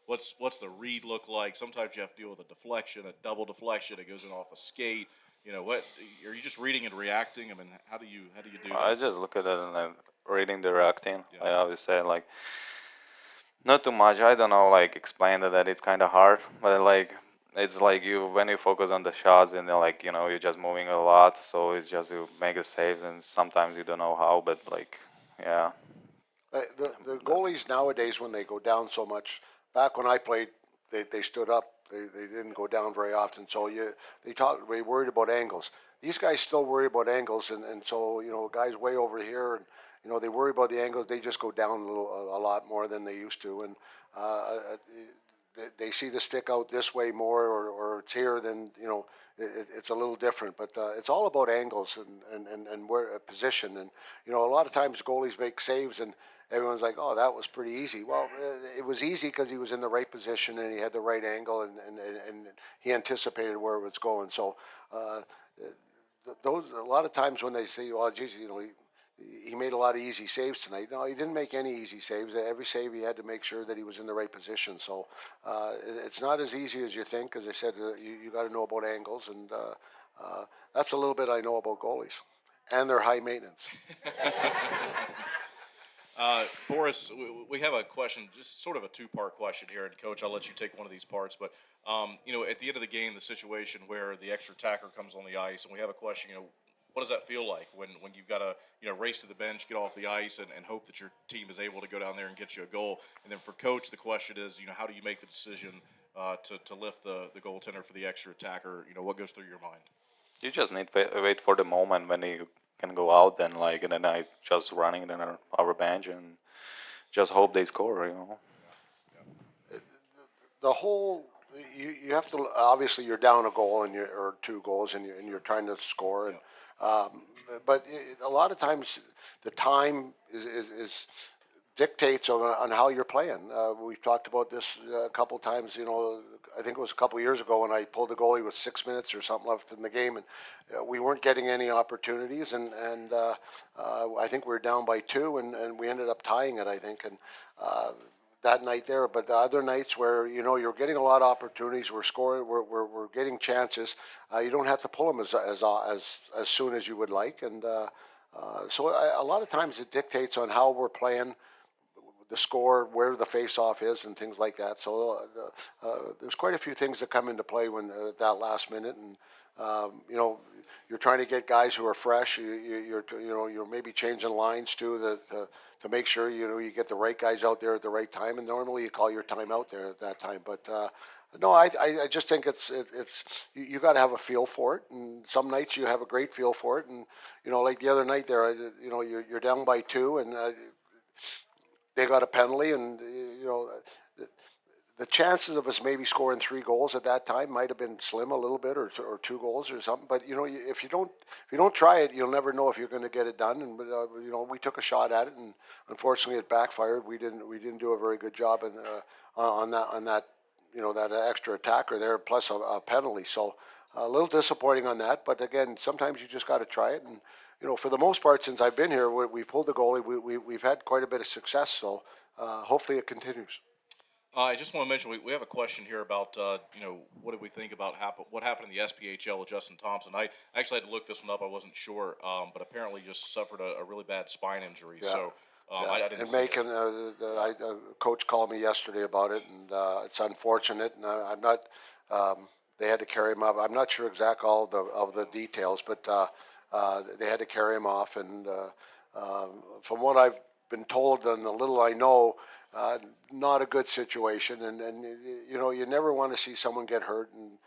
What's the read look like? Sometimes you have to deal with a deflection, a double deflection. It goes in off a skate. What are you just reading and reacting? I mean, how do you do that? I just look at it and I'm reading the reacting. Yeah. I always say not too much. I don't know explain that it's kind of hard, but it's when you focus on the shots and you're just moving a lot, so it's just you make a saves, and sometimes you don't know how, but yeah. The goalies nowadays, when they go down so much, back when I played, they stood up. They didn't go down very often, so they worried about angles. These guys still worry about angles, and so guys way over here, and they worry about the angles. They just go down a lot more than they used to, and they see the stick out this way more, or it's here, then it's a little different. But it's all about angles and where position, and a lot of times goalies make saves and everyone's like, oh, that was pretty easy. Well, it was easy because he was in the right position and he had the right angle, and he anticipated where it was going. So those a lot of times when they say, well, geez, he made a lot of easy saves tonight. No, he didn't make any easy saves. Every save he had to make sure that he was in the right position. So it's not as easy as you think. As I said, you got to know about angles, and that's a little bit I know about goalies, and they're high maintenance. Boris, we have a question, just sort of a two-part question here, and Coach, I'll let you take one of these parts. But at the end of the game, the situation where the extra attacker comes on the ice, and we have a question, what does that feel like when you've got to race to the bench, get off the ice, and hope that your team is able to go down there and get you a goal? And then for Coach, the question is, how do you make the decision to lift the goaltender for the extra attacker? What goes through your mind? You just need to wait for the moment when you can go out, and then I just running in our bench and just hope they score. The whole you have to, obviously you're down a goal and or 2 goals and you're trying to score and but a lot of times the time is dictates on how you're playing. We've talked about this a couple times. You know, I think it was a couple years ago when I pulled the goalie with 6 minutes or something left in the game, and we weren't getting any opportunities. And I think we were down by 2, and we ended up tying it. I think and. That night there, but the other nights where you're getting a lot of opportunities, we're scoring, we're getting chances. You don't have to pull them as soon as you would like, and so a lot of times it dictates on how we're playing, the score, where the face-off is, and things like that. So there's quite a few things that come into play when that last minute, and you're trying to get guys who are fresh. You're maybe changing lines too to make sure you get the right guys out there at the right time. And normally you call your timeout there at that time. But no, I just think it's you got to have a feel for it. And some nights you have a great feel for it. And like the other night there, you're down by 2, and they got a penalty, and the chances of us maybe scoring 3 goals at that time might have been slim a little bit, or 2 goals or something. But if you don't try it, you'll never know if you're going to get it done. And we took a shot at it, and unfortunately it backfired. We didn't do a very good job on that that extra attacker there, plus a penalty. So a little disappointing on that. But again, sometimes you just got to try it. And for the most part, since I've been here, we pulled the goalie. We've had quite a bit of success. So hopefully it continues. I just want to mention we have a question here about what did we think about what happened in the SPHL with Justin Thompson. I actually had to look this one up. I wasn't sure, but apparently just suffered a really bad spine injury. Yeah. So I didn't. And see Macon, coach called me yesterday about it, and it's unfortunate. And I'm not. They had to carry him off. I'm not sure exact all of the details, but they had to carry him off. And from what I've been told and the little I know. Not a good situation, and you never want to see someone get hurt, and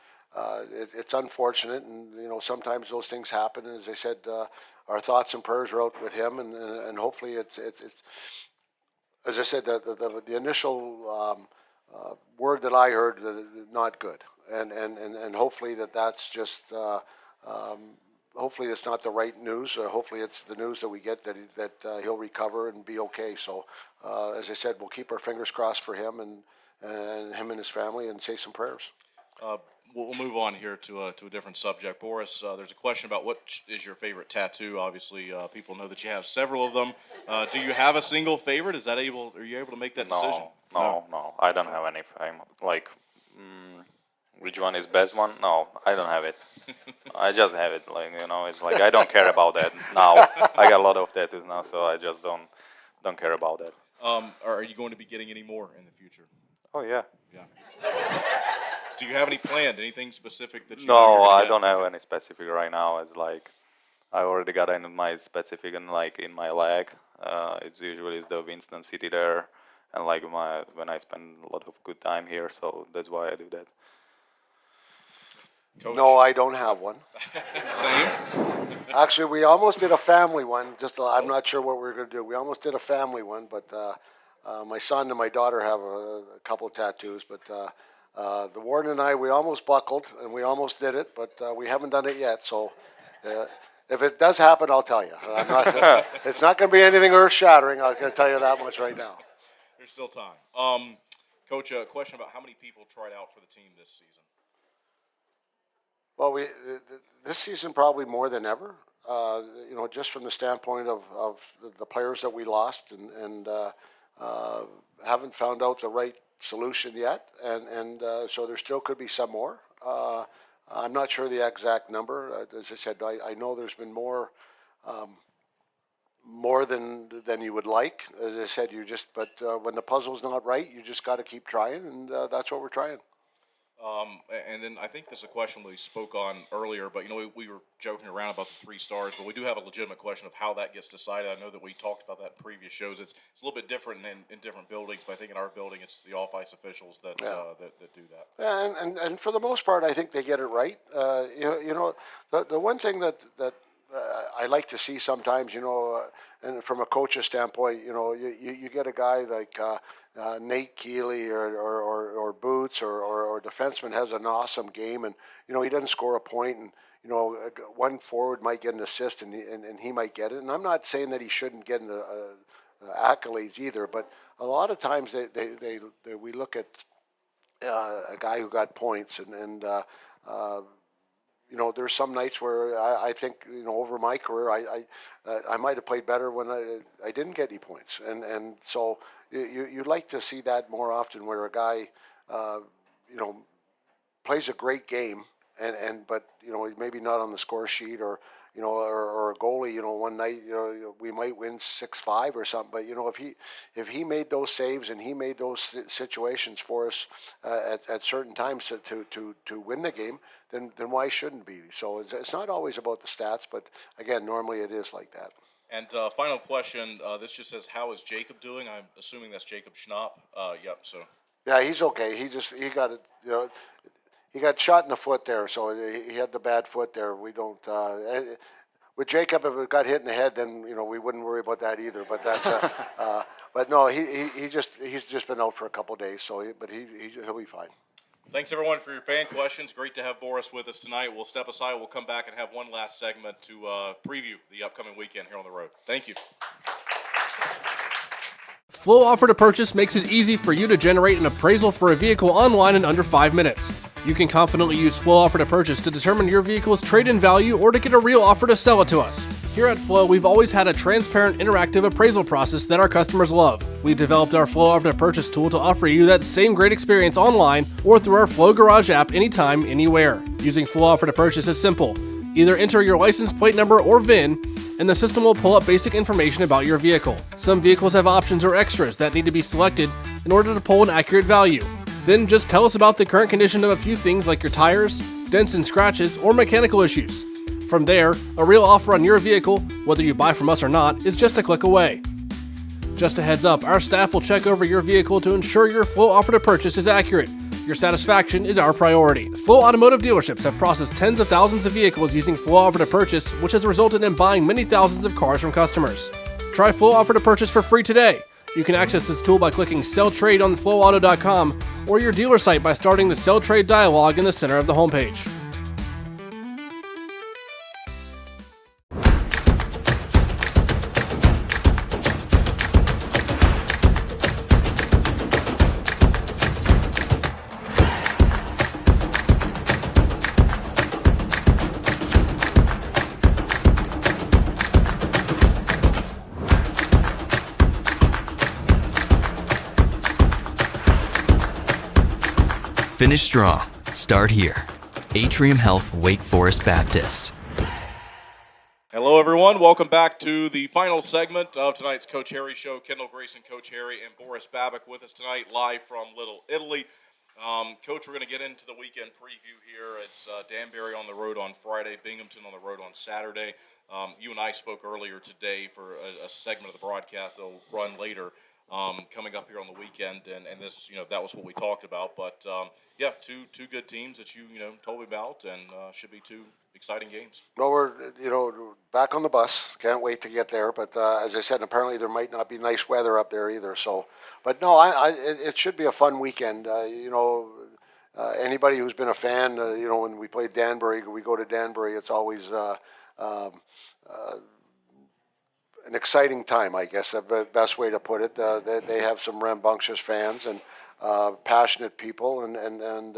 it's unfortunate, and sometimes those things happen. And as I said, our thoughts and prayers are out with him, and hopefully it's as I said, the initial word that I heard, not good, and hopefully that's just. Hopefully it's not the right news. Hopefully it's the news that we get that he'll recover and be okay. So, as I said, we'll keep our fingers crossed for him and him and his family, and say some prayers. We'll move on here to a different subject. Boris, there's a question about what is your favorite tattoo. Obviously, people know that you have several of them. Do you have a single favorite? Are you able to make that decision? No. I don't have any like. Which one is best one? No, I don't have it. I just have it. It's like I don't care about that now. I got a lot of tattoos now, so I just don't care about that. Are you going to be getting any more in the future? Oh yeah. Yeah. Do you have any planned? Anything specific that you? No, I don't have any specific right now. It's like I already got in my specific in my leg. It's usually the Winston City there, and when I spend a lot of good time here, so that's why I do that. Coach. No, I don't have one. Same. Actually, we almost did a family one. I'm not sure what we're going to do. We almost did a family one, but my son and my daughter have a couple of tattoos. But the warden and I, we almost buckled, and we almost did it, but we haven't done it yet. So if it does happen, I'll tell you. It's not going to be anything earth-shattering. I can tell you that much right now. There's still time. Coach, a question about how many people tried out for the team this season? Well, this season probably more than ever. Just from the standpoint of the players that we lost, and haven't found out the right solution yet, and so there still could be some more. I'm not sure the exact number. As I said, I know there's been more than you would like. As I said, but when the puzzle's not right, you just got to keep trying, and that's what we're trying. And then I think this is a question we spoke on earlier, but we were joking around about the 3 stars, but we do have a legitimate question of how that gets decided. I know that we talked about that in previous shows. It's a little bit different in different buildings, but I think in our building it's the off-ice officials that do that. Yeah, and for the most part, I think they get it right. The one thing that I like to see sometimes, and from a coach's standpoint, you get a guy like Nate Keeley or Boots or defenseman has an awesome game, and he doesn't score a point, and one forward might get an assist, and he might get it. And I'm not saying that he shouldn't get accolades either, but a lot of times we look at a guy who got points, and there's some nights where I think, over my career, I might have played better when I didn't get any points. And so you'd like to see that more often, where a guy, plays a great game, but maybe not on the score sheet, or or a goalie, one night, we might win 6-5 or something. But if he made those saves and he made those situations for us at certain times to win the game, then why shouldn't be? So it's not always about the stats, but again, normally it is like that. And final question. This just says, how is Jacob doing? I'm assuming that's Jacob Schnapp. Yep. So. Yeah, he's okay. He got it. He got shot in the foot there, so he had the bad foot there. We don't. With Jacob, if it got hit in the head, then we wouldn't worry about that either. But that's. But no, he's just been out for a couple of days, so he'll be fine. Thanks everyone for your fan questions. Great to have Boris with us tonight. We'll step aside. We'll come back and have one last segment to preview the upcoming weekend here on the road. Thank you. Flow Offer to Purchase makes it easy for you to generate an appraisal for a vehicle online in under 5 minutes. You can confidently use Flow Offer to Purchase to determine your vehicle's trade-in value or to get a real offer to sell it to us. Here at Flow, we've always had a transparent, interactive appraisal process that our customers love. We developed our Flow Offer to Purchase tool to offer you that same great experience online or through our Flow Garage app anytime, anywhere. Using Flow Offer to Purchase is simple. Either enter your license plate number or VIN, and the system will pull up basic information about your vehicle. Some vehicles have options or extras that need to be selected in order to pull an accurate value. Then just tell us about the current condition of a few things like your tires, dents and scratches, or mechanical issues. From there, a real offer on your vehicle, whether you buy from us or not, is just a click away. Just a heads up, our staff will check over your vehicle to ensure your Flow Offer to Purchase is accurate. Your satisfaction is our priority. Flow Automotive dealerships have processed tens of thousands of vehicles using Flow Offer to Purchase, which has resulted in buying many thousands of cars from customers. Try Flow Offer to Purchase for free today. You can access this tool by clicking Sell Trade on flowauto.com or your dealer site by starting the Sell Trade dialog in the center of the homepage. Finish strong. Start here. Atrium Health Wake Forest Baptist. Hello, everyone. Welcome back to the final segment of tonight's Coach Harry Show. Kendall, Grayson, Coach Harry, and Boris Babik with us tonight, live from Little Italy. Coach, we're going to get into the weekend preview here. It's Danbury on the road on Friday, Binghamton on the road on Saturday. You and I spoke earlier today for a segment of the broadcast that'll run later. Coming up here on the weekend, and this, that was what we talked about. But yeah, two good teams that you told me about, and should be two exciting games. No, we're back on the bus. Can't wait to get there. But as I said, apparently there might not be nice weather up there either. So, but no, it should be a fun weekend. Anybody who's been a fan, when we played Danbury, we go to Danbury. It's always an exciting time, I guess, the best way to put it. They have some rambunctious fans and passionate people, and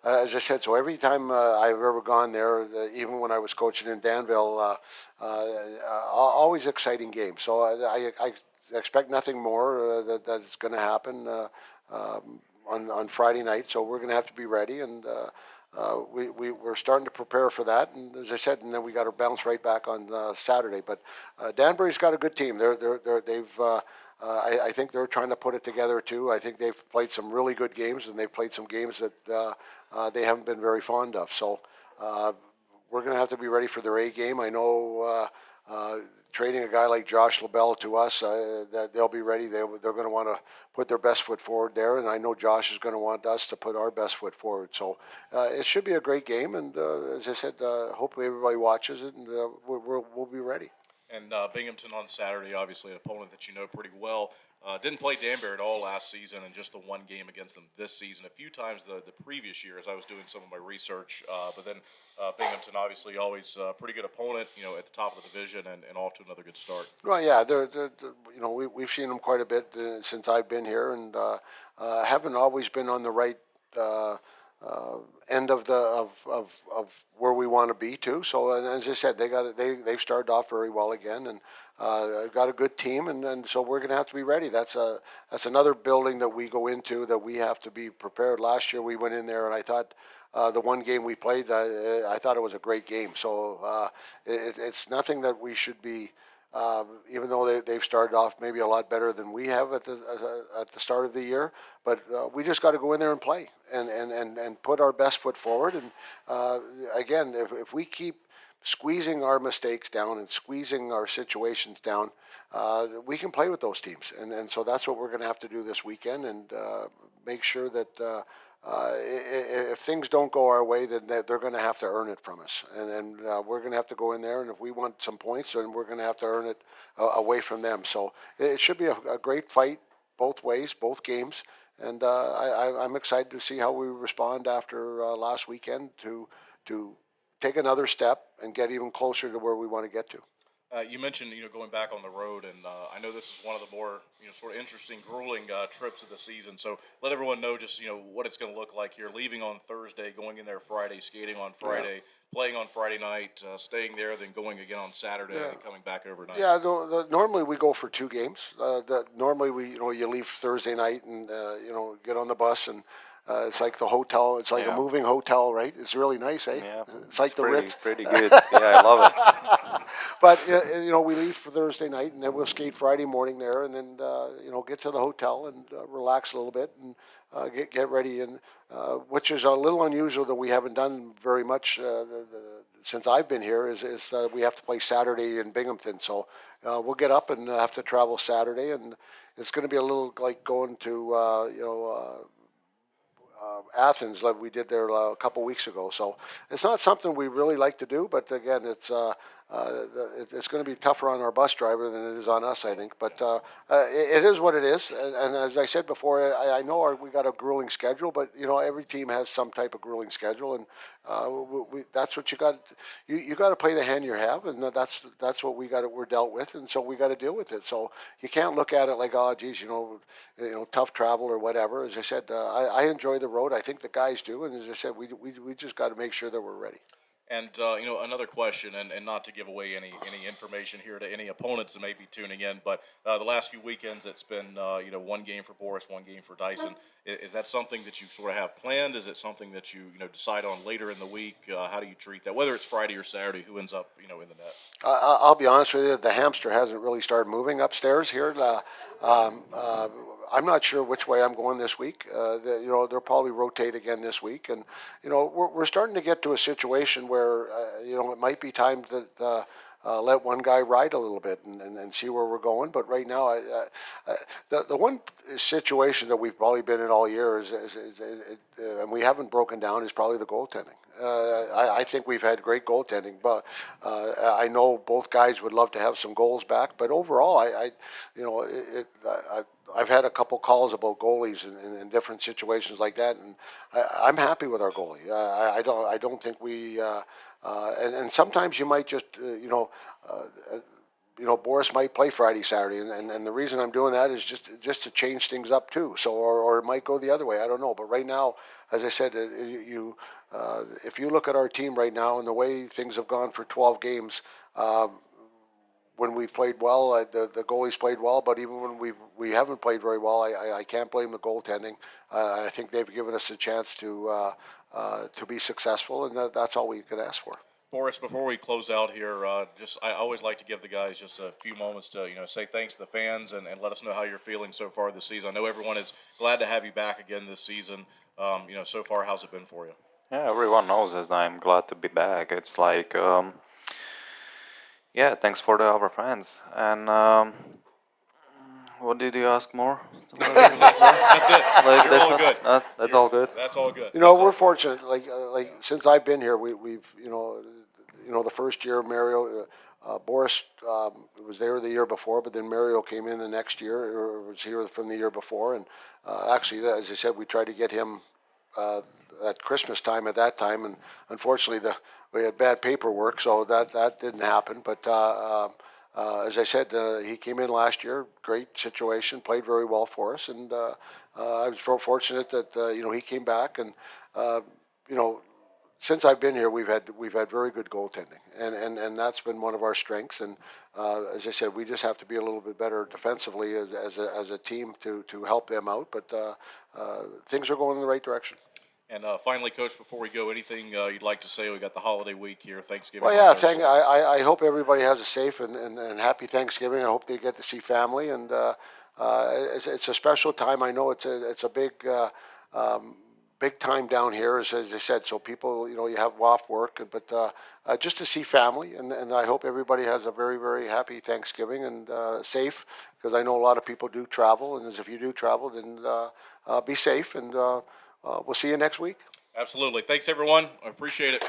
as I said, so every time I've ever gone there, even when I was coaching in Danville, always exciting games. So I expect nothing more that's going to happen on Friday night. So we're going to have to be ready, and we're starting to prepare for that, and as I said, and then we got to bounce right back on Saturday. But Danbury's got a good team. I think they're trying to put it together too. I think they've played some really good games, and they've played some games that they haven't been very fond of. So we're going to have to be ready for their A game. I know trading a guy like Josh LaBelle to us, that they'll be ready. They're going to want to put their best foot forward there, and I know Josh is going to want us to put our best foot forward. So it should be a great game, and as I said, hopefully everybody watches it, and we'll be ready. And Binghamton on Saturday, obviously an opponent that you know pretty well. Didn't play Danbury at all last season, and just the one game against them this season. A few times the previous year, as I was doing some of my research. But then Binghamton, obviously, always a pretty good opponent, at the top of the division, and off to another good start. Well, yeah, we've seen them quite a bit since I've been here, and haven't always been on the right end of where we want to be too. So, and as I said, they've started off very well again, and got a good team, and so we're going to have to be ready. That's another building that we go into that we have to be prepared. Last year we went in there, and I thought the one game we played, I thought it was a great game. So it's nothing that we should be. Even though they've started off maybe a lot better than we have at the start of the year, but we just got to go in there and play and put our best foot forward. And again, if we keep squeezing our mistakes down and squeezing our situations down, we can play with those teams. And so that's what we're going to have to do this weekend, and make sure that if things don't go our way, then they're going to have to earn it from us. And we're going to have to go in there, and if we want some points, then we're going to have to earn it away from them. So it should be a great fight both ways, both games. And I'm excited to see how we respond after last weekend to take another step and get even closer to where we want to get to. You mentioned, going back on the road, and I know this is one of the more, sort of interesting, grueling trips of the season. So let everyone know just, what it's going to look like here. Leaving on Thursday, going in there Friday, skating on Friday, playing on Friday night, staying there, then going again on Saturday, and coming back overnight. Yeah, normally we go for 2 games. Normally you leave Thursday night and get on the bus, and it's like the hotel. It's like a moving hotel, right? It's really nice, eh? Yeah, it's like the Ritz. Pretty good. Yeah, I love it. But we leave for Thursday night, and then we'll skate Friday morning there, and then get to the hotel and relax a little bit and get ready. And which is a little unusual that we haven't done very much since I've been here. Is we have to play Saturday in Binghamton, so we'll get up and have to travel Saturday, and it's going to be a little like going to Athens, like we did there a couple weeks ago. So it's not something we really like to do, but again, it's going to be tougher on our bus driver than it is on us, I think. But it is what it is, and as I said before, I know we got a grueling schedule, but every team has some type of grueling schedule, and that's what you got. You got to play the hand you have, and that's what we're dealt with, and so we got to deal with it. So you can't look at it like, oh, geez, tough travel or whatever. As I said, I enjoy the road. I think the guys do, and as I said, we just got to make sure that we're ready. And, another question, and not to give away any information here to any opponents that may be tuning in, but the last few weekends it's been, one game for Boris, one game for Dyson. Is that something that you sort of have planned? Is it something that you, decide on later in the week? How do you treat that? Whether it's Friday or Saturday, who ends up, in the net? I'll be honest with you, the hamster hasn't really started moving upstairs here. I'm not sure which way I'm going this week. They'll probably rotate again this week, and we're starting to get to a situation where it might be time to let one guy ride a little bit and see where we're going. But right now, the one situation that we've probably been in all year is and we haven't broken down, is probably the goaltending. I think we've had great goaltending, but I know both guys would love to have some goals back. But overall, I've had a couple calls about goalies in different situations like that, and I'm happy with our goalie. I don't think we and sometimes you might just Boris might play Friday, Saturday, and the reason I'm doing that is just to change things up too. So or it might go the other way. I don't know. But right now, as I said, if you look at our team right now and the way things have gone for 12 games. When we've played well, the goalies played well, but even when we haven't played very well, I can't blame the goaltending. I think they've given us a chance to be successful, and that's all we could ask for. Boris, before we close out here, I always like to give the guys just a few moments to say thanks to the fans and let us know how you're feeling so far this season. I know everyone is glad to have you back again this season. So far, how's it been for you? Yeah, everyone knows that I'm glad to be back. It's like. Yeah, thanks for our friends. And what did you ask more? That's it. Like, You're all good. That's all good. That's all good. You know, we're fortunate. Like since I've been here, we've the first year Mario, Boris was there the year before, but then Mario came in the next year, or was here from the year before, and actually, as I said, we tried to get him at Christmas time at that time, and unfortunately, we had bad paperwork, so that didn't happen. But as I said, he came in last year, great situation, played very well for us, and I was so fortunate that he came back, and since I've been here, we've had very good goaltending, and that's been one of our strengths. And as I said, we just have to be a little bit better defensively as a team to help them out. But things are going in the right direction. And finally, Coach, before we go, anything you'd like to say? We got the holiday week here, Thanksgiving. Well, yeah, I hope everybody has a safe and happy Thanksgiving. I hope they get to see family, and it's a special time. I know it's a big time down here, as I said. So people, you have off work, but just to see family, and I hope everybody has a very, very happy Thanksgiving and safe, because I know a lot of people do travel, and if you do travel, then be safe, and we'll see you next week. Absolutely. Thanks, everyone. I appreciate it.